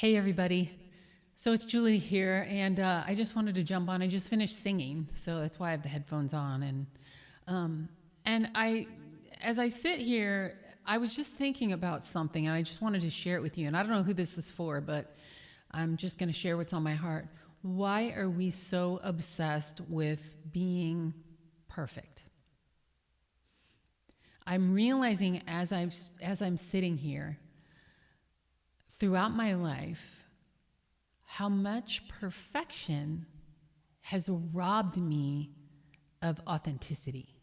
Hey, everybody. So it's Julie here, and I just wanted to jump on. I just finished singing, so that's why I have the headphones on. Um, and as I sit here, I was just thinking about something, and I just wanted to share it with you. And I don't know who this is for, but I'm just going to share what's on my heart. Why are we so obsessed with being perfect? I'm realizing as I'm sitting here throughout my life how much perfection has robbed me of authenticity.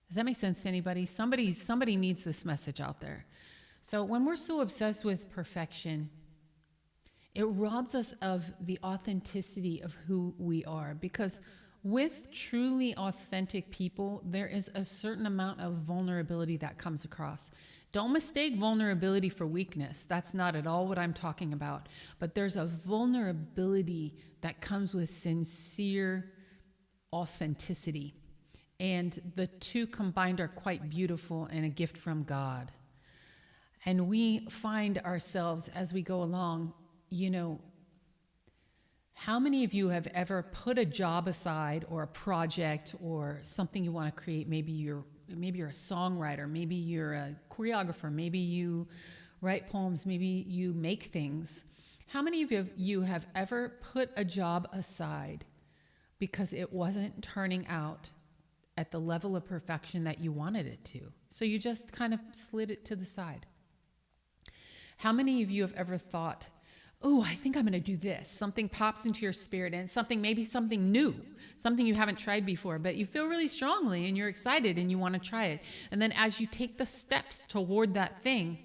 Does that make sense to anybody? Somebody needs this message out there. So when we're so obsessed with perfection, it robs us of the authenticity of who we are, because with truly authentic people, there is a certain amount of vulnerability that comes across. Don't mistake vulnerability for weakness. That's not at all what I'm talking about. But there's a vulnerability that comes with sincere authenticity. And the two combined are quite beautiful and a gift from God. And we find ourselves as we go along, you know, how many of you have ever put a job aside or a project or something you want to create? Maybe you're a songwriter, maybe you're a choreographer, maybe you write poems, maybe you make things. How many of you have ever put a job aside because it wasn't turning out at the level of perfection that you wanted it to? So you just kind of slid it to the side. How many of you have ever thought, oh, I think I'm going to do this? Something pops into your spirit, and maybe something new, something you haven't tried before, but you feel really strongly and you're excited and you want to try it. And then as you take the steps toward that thing,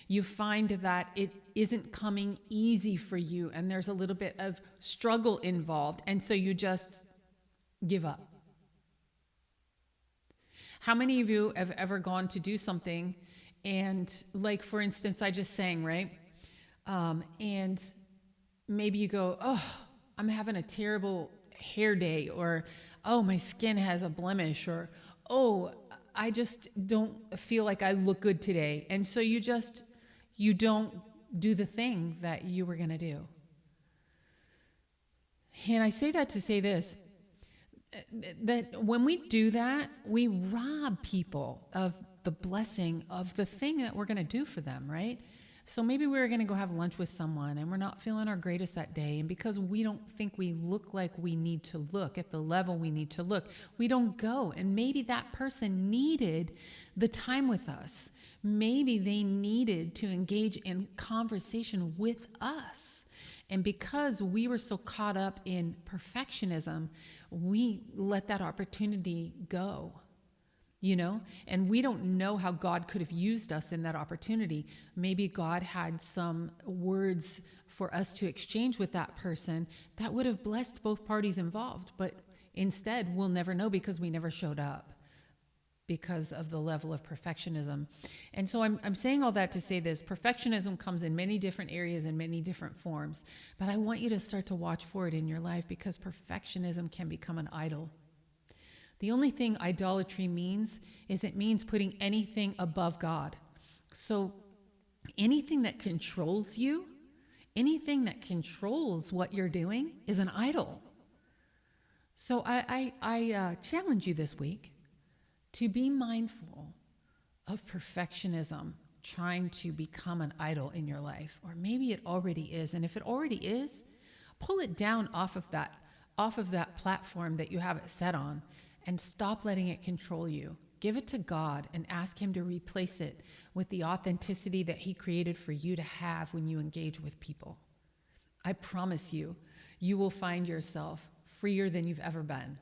you find that it isn't coming easy for you and there's a little bit of struggle involved. And so you just give up. How many of you have ever gone to do something and, like, for instance, I just sang, right? And maybe you go, oh, I'm having a terrible hair day, or, oh, my skin has a blemish, or, oh, I just don't feel like I look good today. And so you don't do the thing that you were going to do. And I say that to say this, that when we do that, we rob people of the blessing of the thing that we're going to do for them, right? So maybe we're going to go have lunch with someone and we're not feeling our greatest that day. And because we don't think we look like we need to look at the level we need to look, we don't go. And maybe that person needed the time with us. Maybe they needed to engage in conversation with us. And because we were so caught up in perfectionism, we let that opportunity go. And we don't know how God could have used us in that opportunity. Maybe God had some words for us to exchange with that person that would have blessed both parties involved. But instead, we'll never know because we never showed up because of the level of perfectionism. And so I'm saying all that to say this: perfectionism comes in many different areas and many different forms. But I want you to start to watch for it in your life, because perfectionism can become an idol. The only thing idolatry means is it means putting anything above God. So anything that controls you, anything that controls what you're doing is an idol. So I challenge you this week to be mindful of perfectionism trying to become an idol in your life. Or maybe it already is. And if it already is, pull it down off of that platform that you have it set on, and stop letting it control you. Give it to God and ask Him to replace it with the authenticity that He created for you to have when you engage with people. I promise you, you will find yourself freer than you've ever been.